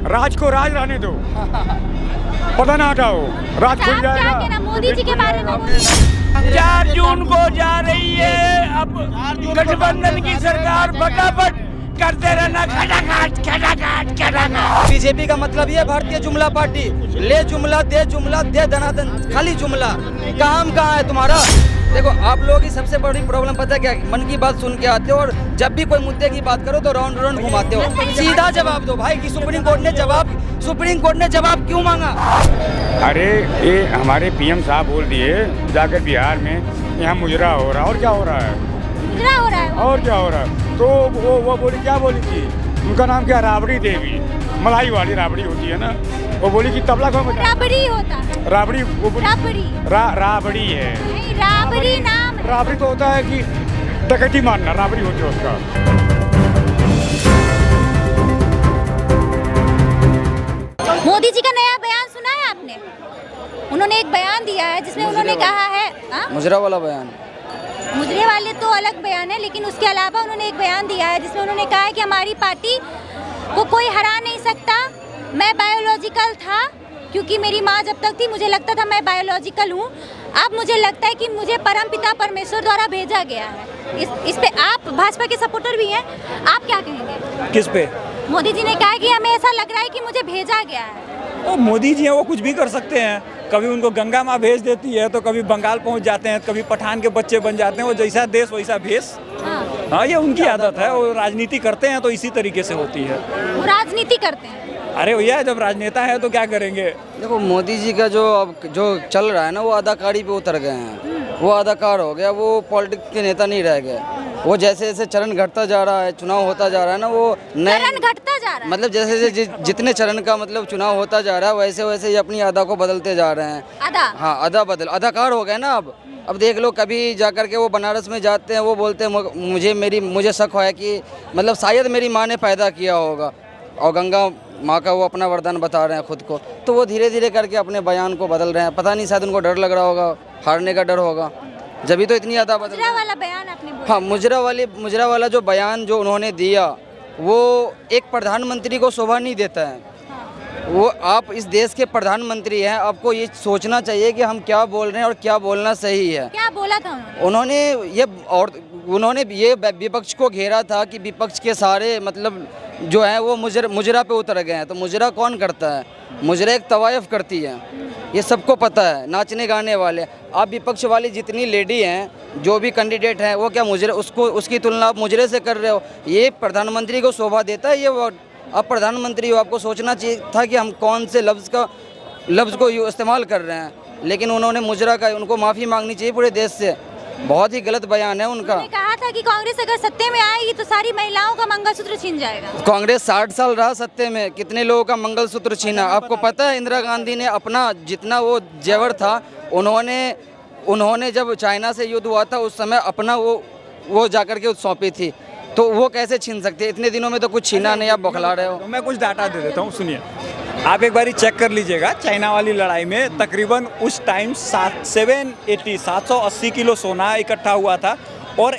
राज को राज रहने दो, पता ना हटाओ, राज खुल जाएगा। मोदी जी के बारे में 4 जून को जा रही है अब गठबंधन की सरकार, फटाफट करते रहना, खटाखट। बीजेपी का मतलब ये भारतीय जुमला पार्टी, ले जुमला दे धनाधन, खाली जुमला। काम कहाँ है तुम्हारा? देखो आप लोगों की सबसे बड़ी प्रॉब्लम पता है क्या? मन की बात सुन के आते हो और जब भी कोई मुद्दे की बात करो तो राउंड राउंड घुमाते हो। सीधा जवाब दो भाई कि सुप्रीम कोर्ट ने जवाब क्यों मांगा? अरे ये हमारे पीएम साहब बोल दिए जाकर बिहार में यहाँ मुजरा हो रहा है, और क्या हो रहा है? मुजरा हो रहा है और क्या हो रहा है? तो वो बोली, क्या बोली थी, उनका नाम क्या, राबड़ी देवी, मलाई वाली राबड़ी होती है ना, वो बोली कि तबला कौन बजा? राबड़ी होता है, राबड़ी, वो बोली राबड़ी है, नहीं राबड़ी नाम है। राबड़ी तो होता है कि डकैती मारना, राबड़ी होती है उसका। मोदी जी का नया बयान सुना है आपने? उन्होंने एक बयान दिया है जिसमें उन्होंने कहा है, मुजरा वाला बयान, मुजरे वाले तो अलग बयान है, लेकिन उसके अलावा उन्होंने एक बयान दिया है जिसमें उन्होंने कहा है कि हमारी पार्टी को कोई हरा नहीं सकता। मैं बायोलॉजिकल था क्योंकि मेरी माँ जब तक थी मुझे लगता था मैं बायोलॉजिकल हूँ, अब मुझे लगता है कि मुझे परमपिता परमेश्वर द्वारा भेजा गया है। इस पे आप भाजपा के सपोर्टर भी हैं, आप क्या कहेंगे? किस पे? मोदी जी ने कहा कि हमें ऐसा लग रहा है कि मुझे भेजा गया है। वो मोदी जी हैं, वो कुछ भी कर सकते हैं। कभी उनको गंगा माँ भेज देती है तो कभी बंगाल पहुंच जाते हैं, कभी पठान के बच्चे बन जाते हैं। वो जैसा देश वैसा भेष। हाँ, ये उनकी आदत है। वो राजनीति करते हैं तो इसी तरीके से होती है। वो राजनीति करते हैं। अरे भैया, जब राजनेता है तो क्या करेंगे? देखो मोदी जी का जो चल रहा है ना, वो अदाकारी पे उतर गए हैं। वो अदाकार हो गया, वो पॉलिटिक्स के नेता नहीं रह गए। वो जैसे जैसे चरण घटता जा रहा है, चुनाव होता जा रहा है ना, वो चरण घटता जा रहा है, मतलब जैसे जैसे जितने चरण का मतलब चुनाव होता जा रहा है, वैसे वैसे ये अपनी अदा को बदलते जा रहे हैं। अदा, हाँ, अदाकार हो गए ना। अब देख लो, कभी जाकर के वो बनारस में जाते हैं, वो बोलते हैं मुझे शक है कि मतलब शायद मेरी माँ ने पैदा किया होगा, और गंगा माँ का वो अपना वरदान बता रहे हैं खुद को। तो वो धीरे धीरे करके अपने बयान को बदल रहे हैं। पता नहीं, शायद उनको डर लग रहा होगा, हारने का डर होगा, जब तो इतनी अदा बदल। मुजरा वाला बयान आपने बोला। हाँ, मुजरा वाला जो बयान जो उन्होंने दिया, वो एक प्रधानमंत्री को शोभा नहीं देता है। वो आप इस देश के प्रधानमंत्री हैं, आपको ये सोचना चाहिए कि हम क्या बोल रहे हैं और क्या बोलना सही है। क्या बोला था उन्होंने ये विपक्ष को घेरा था कि विपक्ष के सारे मतलब जो है वो मुजरा पे उतर गए हैं। तो मुजरा कौन करता है? मुजरा एक तवायफ करती है, ये सबको पता है, नाचने गाने वाले। आप विपक्ष वाली जितनी लेडी हैं, जो भी कैंडिडेट हैं, वो क्या उसकी तुलना आप मुजरे से कर रहे हो? ये प्रधानमंत्री को शोभा देता है ये वर्ड? आप प्रधानमंत्री हो, आपको सोचना चाहिए था कि हम कौन से लफ्ज़ को इस्तेमाल कर रहे हैं। लेकिन उन्होंने मुजरा का, उनको माफ़ी मांगनी चाहिए पूरे देश से। बहुत ही गलत बयान है उनका। उन्होंने कहा था कि कांग्रेस अगर सत्ते में आएगी तो सारी महिलाओं का मंगलसूत्र छीन जाएगा। कांग्रेस 60 साल रहा सत्ते में, कितने लोगों का मंगलसूत्र छीना? आपको पता है, इंदिरा गांधी ने अपना जितना वो जेवर था, उन्होंने जब चाइना से युद्ध हुआ था उस समय अपना वो जाकर के सौंपी थी। तो वो कैसे छीन सकते? इतने दिनों में तो कुछ छीना नहीं, आप बौखला रहे हो। तो मैं कुछ डाटा दे देता हूँ, सुनिए। आप एक बारी चेक कर लीजिएगा, चाइना वाली लड़ाई में तकरीबन उस टाइम 780 किलो सोना इकट्ठा हुआ था, और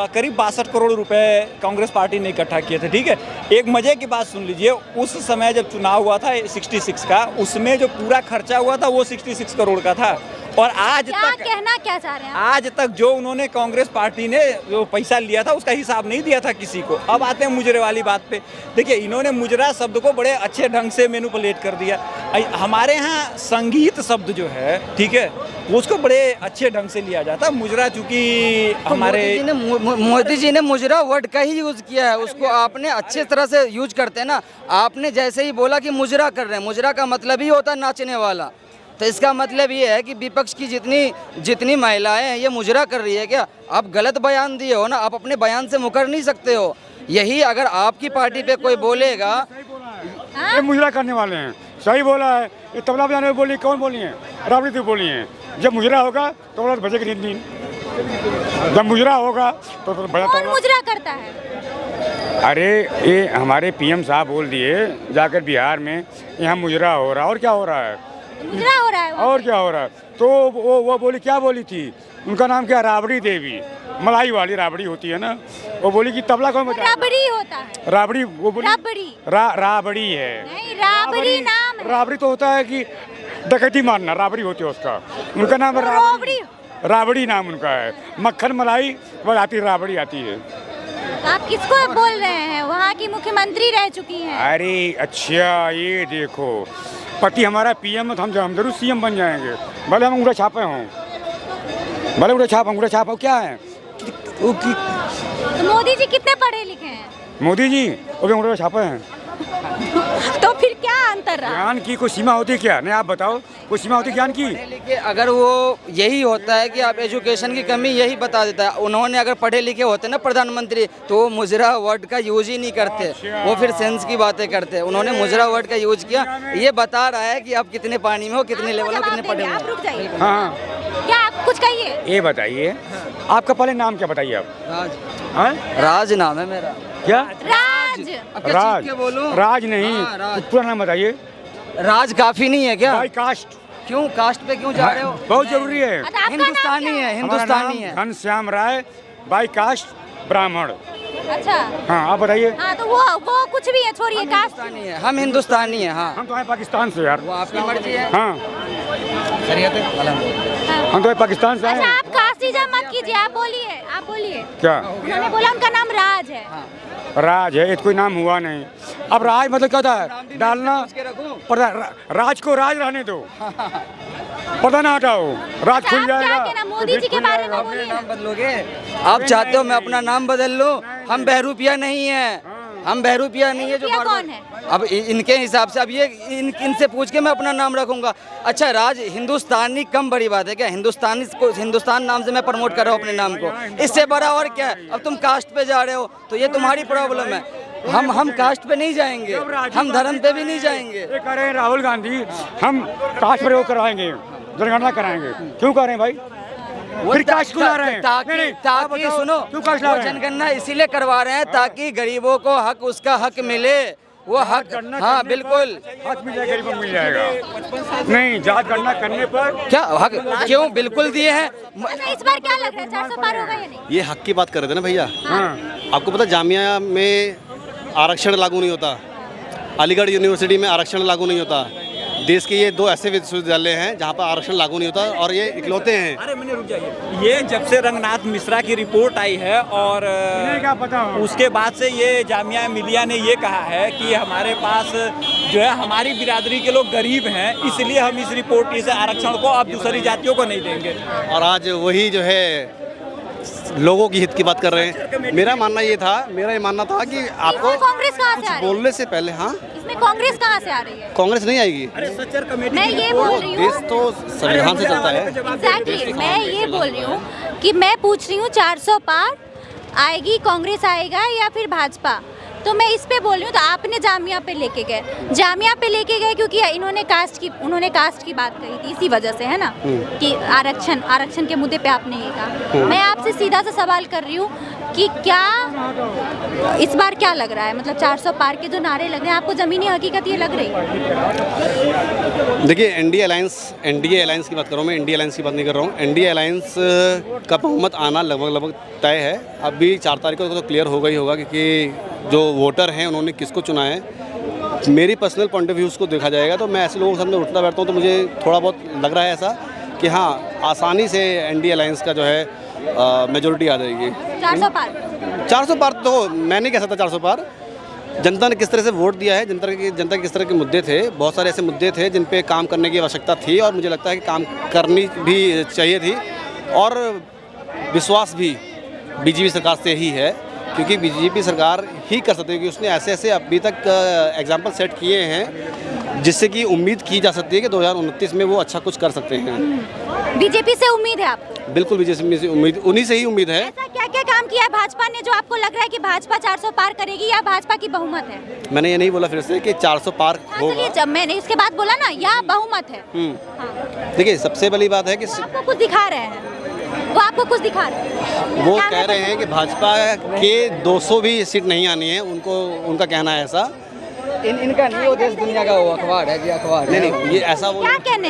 करीब 62 करोड़ रुपए कांग्रेस पार्टी ने इकट्ठा किए थे। ठीक है, एक मजे की बात सुन लीजिए। उस समय जब चुनाव हुआ था 66 का, उसमें जो पूरा खर्चा हुआ था वो 66 करोड़ का था। और आज तक कहना क्या चाह रहे हैं? आज तक जो उन्होंने कांग्रेस पार्टी ने जो पैसा लिया था उसका हिसाब नहीं दिया था किसी को। अब आते हैं मुजरे वाली बात पे। देखिए, इन्होंने मुजरा शब्द को बड़े अच्छे ढंग से मैनिपुलेट कर दिया। हमारे यहाँ संगीत शब्द जो है, ठीक है, उसको बड़े अच्छे ढंग से लिया जाता है। मुजरा चूंकि हमारे मोदी जी ने मुजरा वर्ड का ही यूज़ किया है, उसको आपने अच्छे तरह से यूज करते हैं ना। आपने जैसे ही बोला कि मुजरा कर रहे हैं, मुजरा का मतलब ही होता है नाचने वाला। तो इसका मतलब ये है कि विपक्ष की जितनी महिलाएं हैं, ये मुजरा कर रही है क्या? आप गलत बयान दिए हो ना, आप अपने बयान से मुकर नहीं सकते हो। यही अगर आपकी पार्टी पे कोई बोलेगा, ये मुजरा करने वाले हैं, सही बोला है। ये तबला बजाने में बोली, कौन बोली है? राबड़ी तो बोली है। जब मुजरा होगा तो बजेगी नींद, जब मुजरा होगा तो कौन मुजरा करता है? अरे ये हमारे पीएम साहब बोल दिए जाकर बिहार में यहाँ मुजरा हो रहा है, और क्या हो रहा है? मुजरा हो रहा है। और क्या हो रहा है? तो वो बोली, क्या बोली थी, उनका नाम क्या, राबड़ी देवी, मलाई वाली राबड़ी होती है ना। वो बोली कि तबला कौन बजाएगा? रबड़ी होता है। राबड़ी, वो बोली रबड़ी राबड़ी है। नहीं, राबड़ी नाम है। राबड़ी तो होता है कि डकैती मारना, राबड़ी होती है उसका। उनका नाम है राबड़ी। राबड़ी नाम उनका है। मक्खन मलाई बजाती राबड़ी आती है। आप किसको बोल रहे हैं? वहाँ की मुख्यमंत्री रह चुकी हैं। अरे अच्छा, ये देखो, पति हमारा पीएम है तो हम जरूर सीएम बन जाएंगे, भले हम अंगूठा छापे हों, भले अंगूठा छाप हो, क्या है वो की। तो मोदी जी कितने पढ़े लिखे हैं? मोदी जी वो भी अंगूठा छापे हैं। तो फिर क्या अंतर रहा? ज्ञान की कोई सीमा होती है क्या? नहीं, आप बताओ, कोई सीमा होती है ज्ञान की? पढ़े लिखे अगर वो यही होता है कि आप एजुकेशन की कमी यही बता देता है। उन्होंने अगर पढ़े लिखे होते ना प्रधानमंत्री, तो वो मुजरा वर्ड का यूज ही नहीं करते, वो फिर सेंस की बातें करते। उन्होंने मुजरा वर्ड का यूज किया, ये बता रहा है कि आप कितने पानी में हो, कितने लेवल में, कितने पढ़े आप रुक हो। जाइए। हाँ, क्या आप कुछ कहिए? ये बताइए, आपका पहले नाम क्या बताइए आप? राज, हाँ? राज नाम है मेरा। क्या? राज। अब क्या राज, चीख के बोलूं? राज नहीं, हाँ, राज। पूरा नाम बताइए। राज काफी नहीं है क्या? By cast. क्यों कास्ट पे क्यों जा रहे हो? बहुत जरूरी है। अच्छा, आपका नाम हिंदुस्तानी क्या है, हमारा हिंदुस्तानी नाम है। घनश्याम राय, बाई कास्ट ब्राह्मण। अच्छा, हाँ, आप बताइए। हाँ तो वो कुछ भी है, छोड़िए कास्ट। हिंदुस्तानी है, हम हिंदुस्तानी है। हाँ, हम तो आए पाकिस्तान से यार। वो आपकी मर्जी है। हाँ, खैरियत है? अल्हम्दुलिल्लाह। हम तो आए पाकिस्तान से अच्छा, आए। आप कास्टिज्म मत कीजिए, आप बोलिए, आप बोलिए। क्या उन्होंने बोला उनका नाम राज है। राज है? ये तो कोई नाम हुआ नहीं। अब राज मतलब क्या होता है? डालना पता, राज को राज रहने दो, पता ना हटाओ, राज खुल आप क्या जाएगा। कहना मोदी जी के बारे में? अपने बोलिए नाम ना। बदलोगे? आप चाहते हो मैं अपना नाम बदल लूं? हम बहरूपिया नहीं है, हम बहरूपिया नहीं है जो बहरूपिया बार-बार- कौन है? अब इनके हिसाब से अब ये इनसे पूछ के मैं अपना नाम रखूंगा। अच्छा, राज हिंदुस्तानी कम बड़ी बात है क्या? हिंदुस्तानी को हिंदुस्तान नाम से मैं प्रमोट कर रहा हूँ अपने नाम को, इससे बड़ा और क्या है? अब तुम कास्ट पे जा रहे हो तो ये तुम्हारी प्रॉब्लम है। हम कास्ट पे नहीं जाएंगे, हम धर्म पे भी नहीं जाएंगे। ये कह रहे हैं राहुल गांधी हम कास्ट प्रयोग कराएंगे, जनगणना कराएंगे। क्यों कर रहे हैं भाई? फिर कास्ट क्यों ला रहे हैं? नहीं, नहीं, आप ताकि बताओ, सुनो, क्यों कास्ट ला वो रहे हैं? जनगणना इसीलिए करवा रहे हैं ताकि गरीबों को हक, उसका हक मिले, वो हक। हाँ बिल्कुल, हक मिल जाएगा, गरीबों को मिल जाएगा। नहीं, जात गणना करने पर क्या हक क्यों बिल्कुल दिए हैं। अच्छा, इस बार क्या लग रहा है, 400 पार होगा या नहीं? ये हक की बात कर रहे थे ना भैया। हाँ, आपको पता जामिया में आरक्षण लागू नहीं होता, अलीगढ़ यूनिवर्सिटी में आरक्षण लागू नहीं होता। देश के ये दो ऐसे विश्वविद्यालय हैं जहाँ पर आरक्षण लागू नहीं होता और ये इकलौते हैं। अरे मैंने रुक जाइए, ये जब से रंगनाथ मिश्रा की रिपोर्ट आई है और इन्हें क्या पता हो? उसके बाद से ये जामिया मिलिया ने ये कहा है कि हमारे पास जो है हमारी बिरादरी के लोग गरीब हैं, इसलिए हम इस रिपोर्ट, इस आरक्षण को अब दूसरी जातियों को नहीं देंगे। और आज वही जो है लोगों की हित की बात कर रहे हैं। मेरा मानना ये मानना था कि आपको इसमें कांग्रेस कहाँ से आ रही है? बोलने से पहले, हाँ, इसमें कांग्रेस कहाँ से आ रही है? कांग्रेस नहीं आएगी। अरे सच्चर कमेटी मैं ये बोल रही हूँ, देश तो संविधान से चलता है। एग्जैक्टली मैं ये बोल रही हूँ कि मैं पूछ रही हूँ 400 पार आएगी, कांग्रेस आएगा या फिर भाजपा? तो मैं इस पे बोल रही हूँ। तो आपने जामिया पे लेके गए क्योंकि उन्होंने कास्ट की बात कही थी, इसी वजह से, है ना, कि आरक्षण के मुद्दे पे आपने ये कहा। मैं आपसे सीधा सा सवाल कर रही हूँ कि क्या इस बार क्या लग रहा है, मतलब 400 पार के जो नारे लग रहे हैं, आपको जमीनी हकीकत ये लग रही है? देखिए, एनडीए अलायंस की बात कर रहा हूँ मैं, इंडिया अलायंस की बात नहीं कर रहा हूँ। एनडीए अलायंस का बहुमत आना लगभग तय है। अभी 4 तारीख को तो क्लियर होगा ही होगा क्योंकि जो वोटर हैं उन्होंने किसको चुना है। मेरी पर्सनल पॉइंट ऑफ व्यू उसको देखा जाएगा तो मैं ऐसे लोगों के सामने उठता बैठता हूँ तो मुझे थोड़ा बहुत लग रहा है ऐसा कि हाँ, आसानी से एनडीए अलायंस का जो है मेजोरिटी आ जाएगी। 400 पार तो मैं नहीं कह सकता 400 पार। जनता ने किस तरह से वोट दिया है, जनता के किस तरह के मुद्दे थे, बहुत सारे ऐसे मुद्दे थे जिन पे काम करने की आवश्यकता थी और मुझे लगता है कि काम करनी भी चाहिए थी। और विश्वास भी बीजेपी सरकार से ही है क्योंकि बीजेपी सरकार ही कर सकती है क्योंकि उसने ऐसे अभी तक एग्जाम्पल सेट किए हैं जिससे कि उम्मीद की जा सकती है कि 2029 में वो अच्छा कुछ कर सकते हैं। बीजेपी से उम्मीद है आपको? बिल्कुल, बीजेपी से उम्मीद, उन्हीं से ही उम्मीद है। ऐसा क्या क्या काम किया है भाजपा ने जो आपको लग रहा है कि भाजपा 400 पार करेगी या भाजपा की बहुमत है? मैंने ये नहीं बोला फिर से कि 400 पार होगा। चलिए, जब मैंने इसके बाद बोला ना या बहुमत है। हाँ। देखिए, सबसे बड़ी बात है कि आपको कुछ दिखा रहे हैं, वो आपको कुछ दिखा रहे हैं, वो क्या कह मैं रहे हैं कि भाजपा के 200 भी सीट नहीं आनी है, उनका कहना है ऐसा। इनका नहीं, वो देश दुनिया का वो अखबार है जी, अखबार है। नहीं, ये ऐसा वो क्या कहना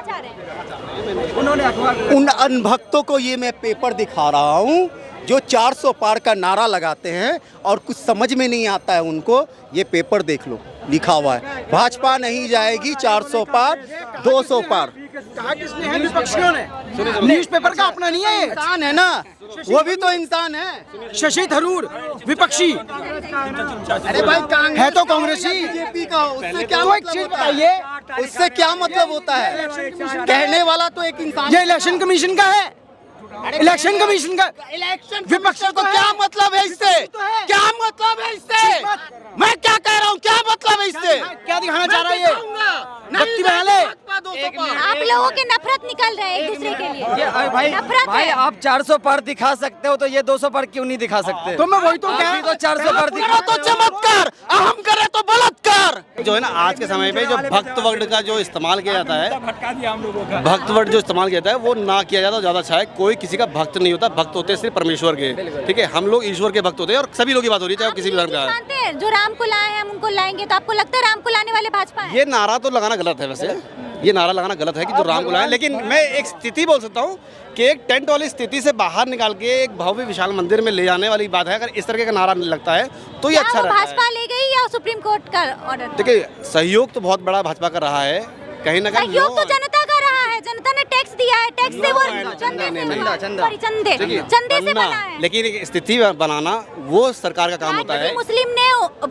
चाह रहे हैं? उन्होंने अखबार उन अनभक्तों को ये मैं पेपर दिखा रहा हूँ जो 400 पार का नारा लगाते हैं और कुछ समझ में नहीं आता है उनको। ये पेपर देख लो, लिखा हुआ है भाजपा नहीं जाएगी 400 पार 200 पार। कहा किसने है? विपक्षियों ने। न्यूज़पेपर का अपना नहीं है, इंसान है ना, वो भी तो इंसान है। शशि थरूर विपक्षी अरे भाई कांग्रेस है तो कांग्रेसी। बीजेपी का, उससे क्या तो एक मतलब चीज होता है? बताइए, उससे क्या मतलब होता है? कहने वाला तो एक इंसान। ये इलेक्शन कमीशन का है, इलेक्शन कमीशन का। इलेक्शन विपक्ष को तो है। क्या मतलब है इससे? तो है। क्या मतलब है इससे? मैं क्या कह रहा हूँ, क्या मतलब है इससे? क्या दिखाना चाह रहा है ये? बत्ती बना ले। आप लोगों के नफरत निकल रहे हैं एक दूसरे के लिए। भाई नफरत भाई है। आप 400 पार दिखा सकते हो तो ये 200 पार क्यों नहीं दिखा सकते? तो मैं वही तो आप कह भी तो 400 पार करो दिखा तो चमत्कार, अहम करे तो बलात्कार। जो है ना आज के समय पे जो भक्त वर्ड का जो इस्तेमाल किया जाता है, भटका दिया हम लोगों का। भक्त वर्ड जो इस्तेमाल किया जाता है वो ना किया जाता तो ज्यादा अच्छा है। कोई किसी का भक्त नहीं होता, भक्त होते हैं सिर्फ परमेश्वर के। ठीक है, हम लोग ईश्वर के भक्त होते हैं और सभी लोग की बात हो रही है चाहे वो किसी भी धर्म का है। मानते हैं जो राम को लाए हैं हम उनको लाएंगे, तो आपको लगता है राम को लाने वाले भाजपा है? ये नारा तो लगाना गलत है, वैसे ये नारा लगाना गलत है कि जो राम को लाए, लेकिन मैं एक स्थिति बोल सकता हूँ कि एक टेंट वाली स्थिति से बाहर निकाल के एक भव्य विशाल मंदिर में ले जाने वाली बात है। अगर इस तरह का नारा लगता है तो ये क्या अच्छा वो रहता है। भाजपा ले गई या सुप्रीम कोर्ट का ऑर्डर? देखिए सहयोग तो बहुत बड़ा भाजपा का रहा है, कहीं ना कहीं सहयोग तो जनता का रहा है, जनता ने टैक्स दिया है, टैक्स से वो चंदे से बना है। लेकिन एक स्थिति बनाना वो सरकार का काम होता है। मुस्लिम ने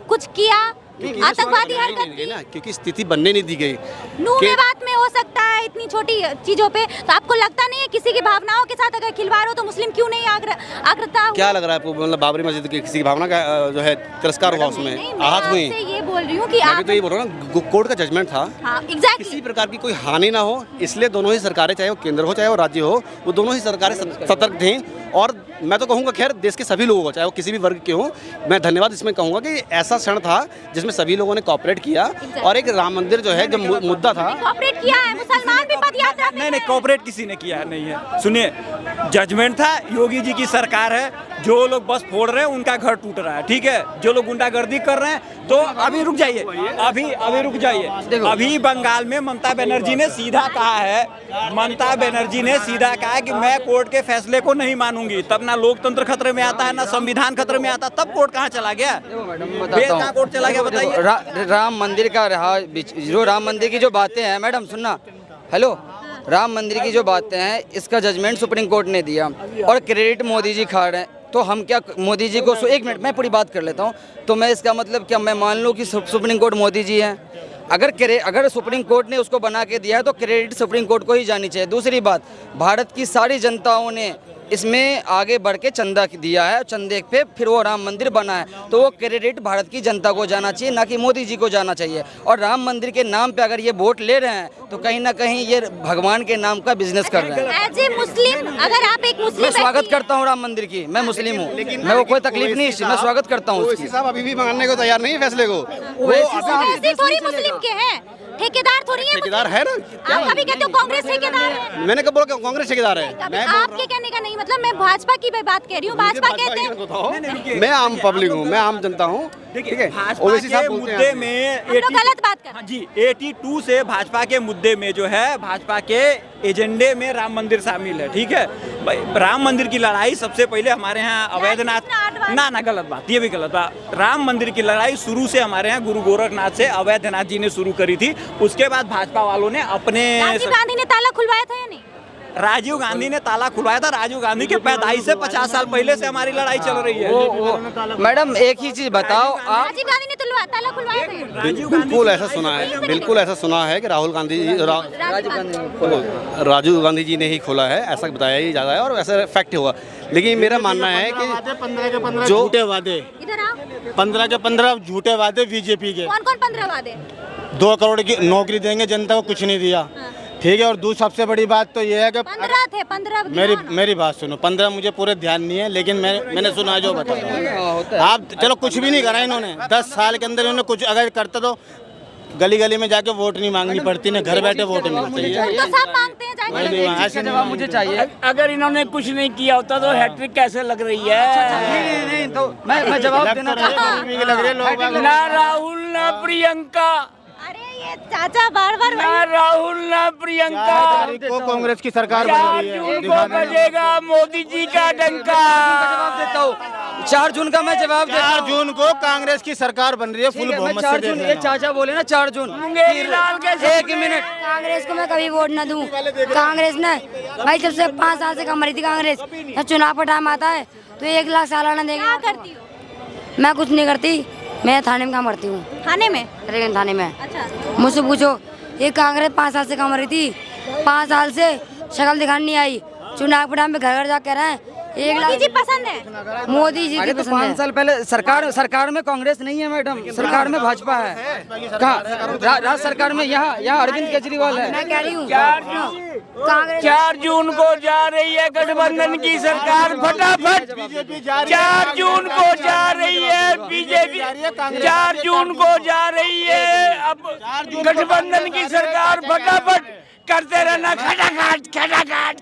कुछ किया, आतंकवादी हरकत नहीं ना, क्योंकि स्थिति बनने नहीं दी गई। नूह में बात में हो सकता है इतनी छोटी चीजों पे, तो आपको लगता नहीं है किसी की भावनाओं के साथ अगर खिलवाड़ हो तो मुस्लिम क्यों नहीं आग्रता हुआ? क्या लग रहा है आपको, मतलब बाबरी मस्जिद की किसी की भावना का जो है तिरस्कार हुआ, उसमें आहत हुई? मैं ये बोल रही हूँ कि मैं भी आप तो ये बोल रहा हूँ ना, कोर्ट का जजमेंट था, हाँ एग्जैक्टली किसी प्रकार की कोई हानि ना हो, इसलिए दोनों ही सरकारें, चाहे वो केंद्र हो चाहे वो राज्य हो, वो दोनों ही सरकारें सतर्क थीं। और मैं तो कहूँगा खैर देश के सभी लोगों को, चाहे वो किसी भी वर्ग के हों, मैं धन्यवाद इसमें कहूँगा कि ऐसा क्षण था जिसमें सभी लोगों ने कॉपरेट किया और एक राम मंदिर जो है जो मुद्दा था। कॉपरेट किया है, मुसलमान भी पद यात्रा में नहीं कोऑपरेट किसी ने किया नहीं है। सुनिए, जजमेंट था, योगी जी की सरकार है, जो लोग बस फोड़ रहे हैं उनका घर टूट रहा है। ठीक है, जो लोग गुंडागर्दी कर रहे हैं तो अभी रुक जाइए, अभी रुक जाइए। अभी बंगाल में ममता बनर्जी ने सीधा कहा है, ममता बनर्जी ने सीधा कहा है कि मैं कोर्ट के फैसले को नहीं मानूंगी। तब ना लोकतंत्र खतरे में आता है ना संविधान खतरे में आता, तब कोर्ट कहाँ चला गया? कहाँ कोर्ट चला गया बताइए? राम मंदिर का रहा, जो राम मंदिर की जो बातें हैं, मैडम सुनना, हेलो, राम मंदिर की जो बातें हैं इसका जजमेंट सुप्रीम कोर्ट ने दिया और क्रेडिट मोदी जी खा रहे हैं। तो हम क्या मोदी जी को, एक मिनट मैं पूरी बात कर लेता हूँ, तो मैं इसका मतलब क्या मैं मान लूँ कि सुप्रीम कोर्ट मोदी जी हैं? अगर सुप्रीम कोर्ट ने उसको बना के दिया है तो क्रेडिट सुप्रीम कोर्ट को ही जानी चाहिए। दूसरी बात, भारत की सारी जनताओं ने इसमें आगे बढ़ के चंदा दिया है, चंदे पे फिर वो राम मंदिर बना है, तो वो क्रेडिट भारत की जनता को जाना चाहिए, ना कि मोदी जी को जाना चाहिए। और राम मंदिर के नाम पे अगर ये वोट ले रहे हैं तो कहीं ना कहीं ये भगवान के नाम का बिजनेस कर रहे हैं। एज ए मुस्लिम, अगर आप एक मुस्लिम मैं स्वागत करता हूँ राम मंदिर की, मैं मुस्लिम हूँ, मैं वो कोई तकलीफ नहीं, मैं स्वागत करता हूँ उसकी। साहब अभी भी मानने को तैयार नहीं है फैसले को। ऐसे थोड़ी मुस्लिम के हैं, ठेकेदार थोड़ी है। ठेकेदार है ना, आप कभी कहते हो कांग्रेस ठेकेदार है, मैंने कब बोला कांग्रेस ठेकेदार है? आपके कहने का नहीं मतलब, मैं भाजपा की बात कह रही हूँ। भाजपा कहते हैं, मैं आम पब्लिक हूँ, मैं आम जनता हूँ, ठीक है। भाजपा ओवैसी के साहब बोलते मुद्दे हैं में हम लोग गलत बात कर रहे हैं। जी 82 से भाजपा के मुद्दे में जो है, भाजपा के एजेंडे में राम मंदिर शामिल है। ठीक है, राम मंदिर की लड़ाई सबसे पहले हमारे यहाँ अवैधनाथ, ना गलत बात, ये भी गलत बात। राम मंदिर की लड़ाई शुरू से हमारे यहाँ गुरु गोरखनाथ से अवैधनाथ जी ने शुरू करी थी। उसके बाद भाजपा वालों ने अपने, राजीव गांधी ने ताला खुलवाया था या नहीं? राजीव गांधी ने ताला खुलवाया था। राजीव गांधी के पैदाइश से 50 साल पहले से हमारी लड़ाई चल रही है। मैडम एक ही चीज बताओ, आप राजीव गांधी ने ताला खुलवाया था? बिल्कुल ऐसा सुना है, बिल्कुल ऐसा सुना है कि राहुल गांधी राजीव गांधी जी ने ही खोला है, ऐसा बताया ही जाता है और ऐसा फैक्ट हुआ। लेकिन मेरा मानना है कि 15 के 15 जो झूठे वादे, इधर आओ। 15 के 15 झूठे वादे बीजेपी के। कौन 15 वादे? 2 करोड़ की नौकरी देंगे, जनता को कुछ नहीं दिया। ठीक है, और दूसरी सबसे बड़ी बात तो ये है कि 15 थे, 15 मेरी बात सुनो, 15 मुझे पूरे ध्यान नहीं है, लेकिन मैंने सुना है जो बताया। आप चलो कुछ भी नहीं करा इन्होंने, 10 साल के अंदर इन्होंने कुछ अगर करता तो गली गली में जाके वोट नहीं मांगनी पड़ती, ना घर बैठे वोट मिलती है। तो सब मांगते हैं जाके। ऐसे जवाब मुझे चाहिए। अगर इन्होंने कुछ नहीं किया होता तो हैट्रिक कैसे लग रही है? नहीं तो मैं जवाब देना चाहता हूँ। ना राहुल ना प्रियंका, अरे ये ये चाचा बार बार ना राहुल ना प्रियंका, को कांग्रेस की सरकार बन 4 रही जून है। को बजेगा मोदी जी का डंका। जवाब देता हूँ, 4 जून का मैं जवाब देता 4 हूँ। जून को कांग्रेस की सरकार बन रही है, ठीक फुल है, मैं बहुमत 4 से जून, देख ये लेना। चाचा बोले ना 4 जून। मुंगेरी लाल के एक सपने। मिनट, कांग्रेस को मैं कभी वोट न दूं। कांग्रेस ने भाई जब से 5 साल से कम रही थी कांग्रेस, जब चुनाव का टाइम आता है तो 1 लाख सालाना देंगे। क्या करती हो मैं कुछ नहीं करती, मैं थाने में काम करती हूँ, थाने में? रेगन थाने में। अच्छा, मुझसे पूछो, ये कांग्रेस 5 साल से कम रही थी, 5 साल से शक्ल दिखाने नहीं आई। चुनाव के टाइम पे घर घर जा कह रहे हैं 1 मोदी जी लाख। पसंद है? मोदी जी अरे की तो पसंद 5 है। साल पहले सरकार में कांग्रेस नहीं है मैडम, सरकार में भाजपा है। कहाँ राज्य सरकार में? यहाँ अरविंद केजरीवाल है। मैं कह रही हूँ 4 जून को जा रही है गठबंधन की सरकार फटाफट। 4 जून को जा रही है बीजेपी, 4 जून को जा रही है अब गठबंधन की सरकार फटाफट करते रहना,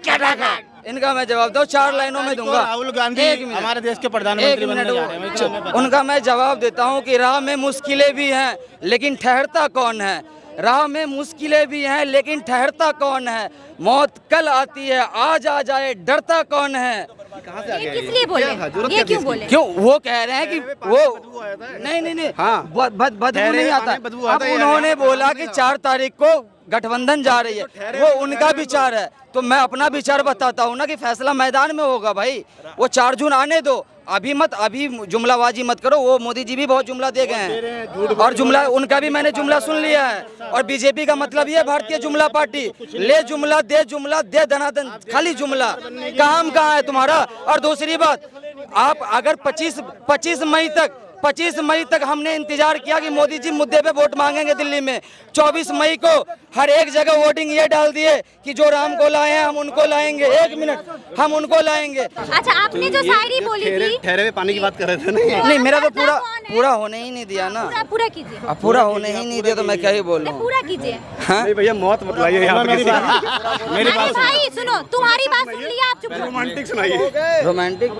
खटाखट। इनका मैं जवाब दो 4 लाइनों में दूंगा। राहुल गांधी एक मिनट। हमारे देश के एक प्रधानमंत्री बनने मिनट, जा रहे हैं। उनका मैं जवाब देता हूँ कि राह में मुश्किलें भी हैं लेकिन ठहरता कौन है। राह में मुश्किलें भी हैं लेकिन ठहरता कौन है। मौत कल आती है, आज आ जाए डरता कौन है। ये किस लिए बोले? ये क्यों बोले? क्यों? वो कह रहे हैं कि वो नहीं हाँ। बदबू नहीं आता। बदबू आता अब है, उन्होंने बोला कि 4 तारीख को गठबंधन जा रही है, वो उनका विचार है, तो मैं अपना विचार बताता हूँ ना कि फैसला मैदान में होगा भाई। वो 4 जून आने दो, अभी जुमलाबाजी मत करो। वो मोदी जी भी बहुत जुमला दे गए हैं और जुमला उनका भी मैंने जुमला सुन लिया है। और बीजेपी का मतलब ये भारतीय जुमला पार्टी, ले जुमला दे दनादन, खाली जुमला। काम कहाँ है तुम्हारा? और दूसरी बात, आप अगर 25 मई तक हमने इंतजार किया कि मोदी जी मुद्दे पे वोट मांगेंगे दिल्ली में। 24 मई को हर एक जगह वोटिंग ये डाल दिए कि जो राम को लाए हैं हम उनको लाएंगे। 1 मिनट, हम उनको लाएंगे। अच्छा, आपने जो शायरी बोली थी, ठहरे हुए पानी की बात कर रहे थे ना। नहीं, मेरा तो कौन है? पूरा होने ही नहीं दिया ना। पूरा कीजिए। अब पूरा होने ही नहीं दिया तो मैं क्या ही बोलूं। पूरा कीजिए। नहीं भैया मौत मत लाइए यहाँ पे किसी की। मेरी बात सुनो। भाई सुनो, तुम्हारी बात सुन लिया, आप चुप रहो। रोमांटिक सुनाइए। रोमांटिक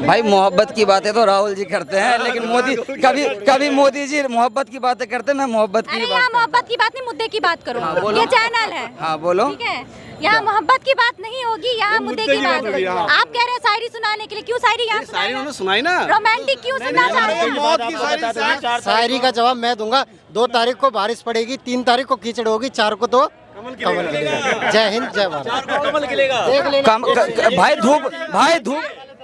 भाई, मोहब्बत की बातें तो राहुल जी करते हैं, लेकिन मोदी कभी मोदी जी मोहब्बत की बातें करते हैं, मैं मोहब्बत अरे की यहाँ बात। मोहब्बत की बात नहीं, मुद्दे की बात करो। बोलो। ये चैनल है। हाँ बोलो। ठीक है, यहाँ मोहब्बत की बात नहीं होगी, यहाँ मुद्दे की बात होगी। आप कह रहे हैं शायरी सुनाने के लिए, क्यों शायरी यहाँ सारी उन्होंने सुनाई ना। रोमांटिक क्यों सुनना चाह रहे हैं? शायरी का जवाब मैं दूंगा। 2 तारीख को बारिश पड़ेगी, 3 तारीख को कीचड़ होगी, 4 को तो कमल खिलेगा। जय हिंद, जय भारत। भाई धूप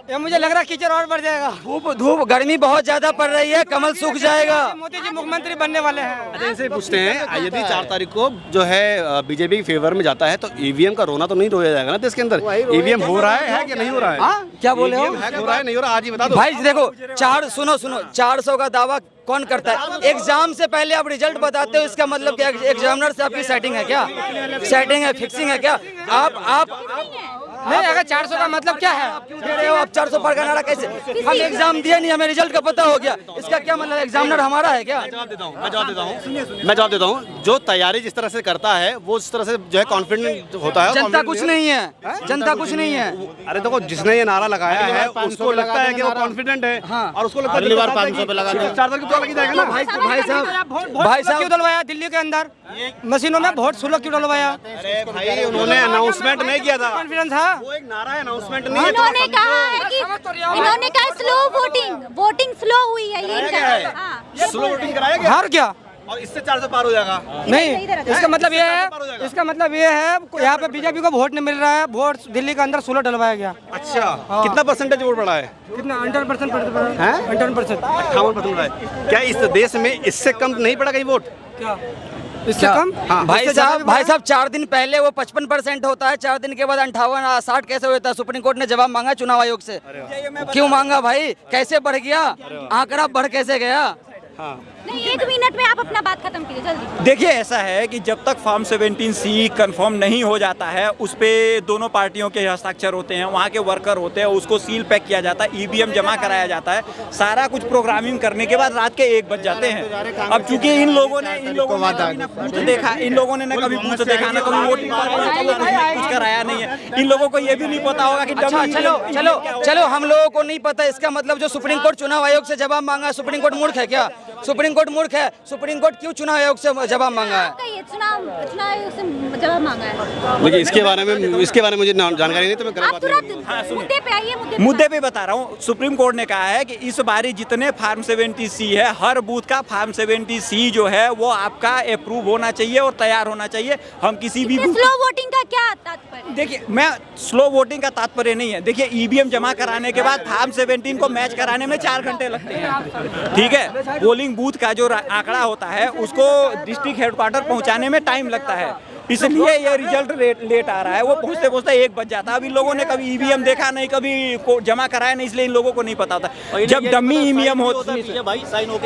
ये मुझे लग रहा है कीचड़ और बढ़ जाएगा। धूप गर्मी बहुत ज्यादा पड़ रही है, कमल सूख जाएगा। मोदी जी मुख्यमंत्री बनने वाले हैं। अच्छा इनसे पूछते हैं, यदि 4 तारीख को जो है बीजेपी के फेवर में जाता है तो ईवीएम का रोना तो नहीं रोया जाएगा ना देश के अंदर? ईवीएम हो रहा है कि नहीं हो रहा है? हाँ, क्या बोले हो? EVM हैक हो रहा है नहीं हो रहा? आज ही बता दो भाई देखो, सुनो 400 का दावा कौन करता है? एग्जाम से पहले आप रिजल्ट बताते हो, इसका मतलब क्या? एग्जामिनर से आपकी सेटिंग है क्या? सेटिंग है, फिक्सिंग है क्या? आप नहीं, अगर 400 का मतलब क्या है? कह रहे हो आप 400 पर का नारा कैसे? हम एग्जाम दिए नहीं, हमें रिजल्ट का पता हो गया, इसका क्या मतलब? एग्जामिनर हमारा है क्या? मैं जवाब देता हूँ। जो तैयारी जिस तरह से करता है वो उस तरह से जो है कॉन्फिडेंट होता है। जनता कुछ नहीं है, जनता कुछ नहीं है। अरे देखो, जिसने ये नारा लगाया है उसको लगता है कि वो कॉन्फिडेंट है। हाँ। और उसको लगता है अगली बार 500 पे लगा 4 तारीख को तो लग ही जाएगा ना। भाई साहब क्यों डलवाया दिल्ली के अंदर? मशीनों में वोट सुलह क्यों डलवाया? अरे भाई, उन्होंने अनाउंसमेंट नहीं किया था। कॉन्फिडेंस है। वो एक नारा है, अनाउंसमेंट नहीं है। इन्होंने कहा है कि इन्होंने कहा स्लो वोटिंग स्लो हुई है, ये इनका। हाँ। स्लो वोटिंग कराया गया हार क्या? और इससे 400 पार हो जाएगा। नहीं, इसका मतलब ये है यहाँ पे बीजेपी को वोट नहीं मिल रहा है, वोट दिल्ली के अंदर सुलह डलवाया गया। अच्छा, कितना परसेंटेज वोट बढ़ा है? कितना? 100% पड़ता हैं? 100%। 58% बढ़ा है। क्या इस देश में इससे कम नहीं पड़ा कहीं वोट? क्या इससे कम? हाँ, भाई साहब 4 दिन पहले वो 55% होता है, 4 दिन के बाद 58 60 कैसे होता है? सुप्रीम कोर्ट ने जवाब मांगा चुनाव आयोग से। क्यों मांगा भाई? कैसे बढ़ गया आंकड़ा? बढ़ कैसे गया? नहीं, 1 मिनट में आप अपना बात खत्म कीजिए जल्दी। देखिए, ऐसा है कि जब तक फॉर्म 17C कंफर्म नहीं हो जाता है, उस पे दोनों पार्टियों के हस्ताक्षर होते हैं, वहाँ के वर्कर होते हैं, उसको सील पैक किया जाता है, ईवीएम जमा कराया जाता है, सारा कुछ प्रोग्रामिंग करने के बाद रात के 1 बज जाते हैं। अब चूंकि इन लोगों ने कभी ना बूथ देखा, इन लोगों ने ना कभी बूथ देखा, ना कभी वोटिंग कुछ कराया नहीं है। इन लोगों को ये भी नहीं पता होगा कि अच्छा, चलो हम लोगों को नहीं पता, इसका मतलब जो सुप्रीम कोर्ट चुनाव आयोग से जवाब मांगा, सुप्रीम कोर्ट मूर्ख है क्या? सुप्रीम कोर्ट मूर्ख है? सुप्रीम कोर्ट क्यों चुनाव आयोग से जवाब मांगा है? चुनाव आयोग से जवाब मांगा है? देखिए इसके बारे में मुझे जानकारी नहीं, तो मैं गलत आप बात नहीं तुरंत करूँगा। मुद्दे पे आइए, मुद्दे पे बता रहा हूँ। सुप्रीम कोर्ट ने कहा है कि इस बारी जितने फार्म 70C है, हर बूथ का फार्म 70C जो है वो आपका अप्रूव होना चाहिए और तैयार होना चाहिए। हम किसी भी स्लो वोटिंग का क्या तात्पर्य? देखिए, मैं स्लो वोटिंग का तात्पर्य नहीं है। देखिए ईवीएम जमा कराने के बाद फार्म 17 को मैच कराने में 4 घंटे लगते हैं, ठीक है। पोलिंग बूथ का जो आंकड़ा होता है उसको डिस्ट्रिक्ट हेडक्वार्टर पहुंचाने में टाइम लगता है, इसलिए ये रिजल्ट लेट आ रहा है। वो पहुंचते पहुंचते 1 बज जाता है। अब इन लोगों ने कभी ईवीएम देखा नहीं, कभी जमा कराया नहीं, इसलिए इन लोगों को नहीं पता होता। जब डमी ईवीएम होता है,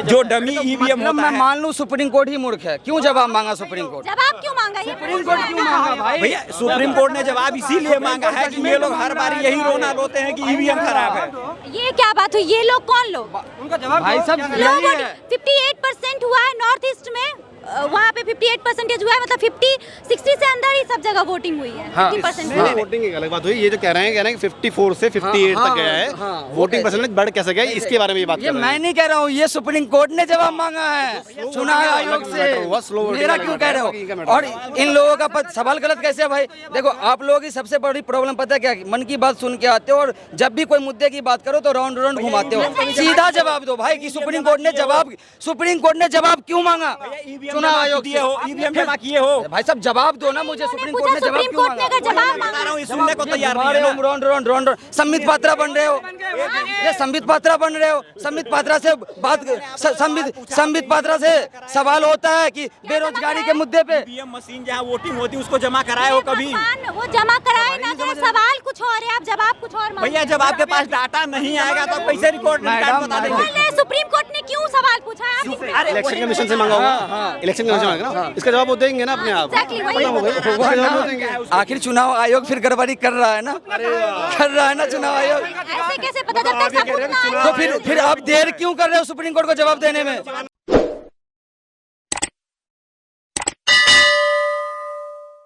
जो डमी ईवीएम होता मैं है, मान लूं सुप्रीम कोर्ट ही मूर्ख है, क्यों जवाब मांगा सुप्रीम कोर्ट? जवाब क्यों मांगा? ये सुप्रीम कोर्ट क्यों मांगा भाई? भैया सुप्रीम कोर्ट ने जवाब इसीलिए मांगा है कि ये लोग हर बार यही रोना रोते हैं कि ईवीएम खराब है। ये क्या बात हुई? ये लोग कौन लोग? भाई सब यही है। 58% हुआ है नॉर्थ ईस्ट में, वहाँ पे 58% हुआ है, मतलब 50-60 से अंदर ही सब जगह वोटिंग हुई है। 50% हुआ है। वोटिंग की अलग बात हुई, ये जो कह रहे हैं कि 54 से 58 तक गया है, वोटिंग परसेंटेज बढ़ कैसे गया, इसके बारे में ये बात ये कर रहे मैं हैं। नहीं कह रहा हूँ, ये सुप्रीम कोर्ट ने जवाब मांगा है चुनाव आयोग से। मेरा क्यों कह रहे हो? और इन लोगों का सवाल गलत कैसे है भाई? देखो आप लोगों की सबसे बड़ी प्रॉब्लम पता है क्या? मन की बात सुन के आते हो और जब भी कोई मुद्दे की बात करो तो राउंड राउंड घुमाते हो। सीधा जवाब दो भाई कि सुप्रीम कोर्ट ने जवाब क्यों मांगा चुनाव आयोग से? ईवीएम जमा किए हो? भाई साहब जवाब दो ना मुझे, सुप्रीम कोर्ट ने जवाब क्यों मांगा? जवाब बता रहा हूँ, ये सुनने को तैयार नहीं है ना। राउंड संबित पात्रा बन रहे हो, ये संबित पात्रा बन रहे हो। संबित पात्रा से बात, संबित पात्रा से सवाल होता है कि बेरोजगारी के मुद्दे पे ईवीएम मशीन जहाँ वोटिंग होती है उसको जमा कराए हो कभी? वो जमा कराए ना कराए, सवाल कुछ और है, आप जवाब कुछ और मांग। भैया जब आपके पास डाटा नहीं आएगा तो कैसे रिकॉर्ड बता देंगे? सुप्रीम कोर्ट ने क्यों सवाल पूछा है? इलेक्शन कमीशन से मांगा होगा, इलेक्शन कमीशन मांगा ना, इसका जवाब वो देंगे ना अपने आप। आखिर चुनाव आयोग फिर गड़बड़ी कर रहा है ना, कर रहा है ना चुनाव आयोग। ऐसे कैसे पता चलता है? तो फिर आप देर क्यों कर रहे हो सुप्रीम कोर्ट को जवाब देने में?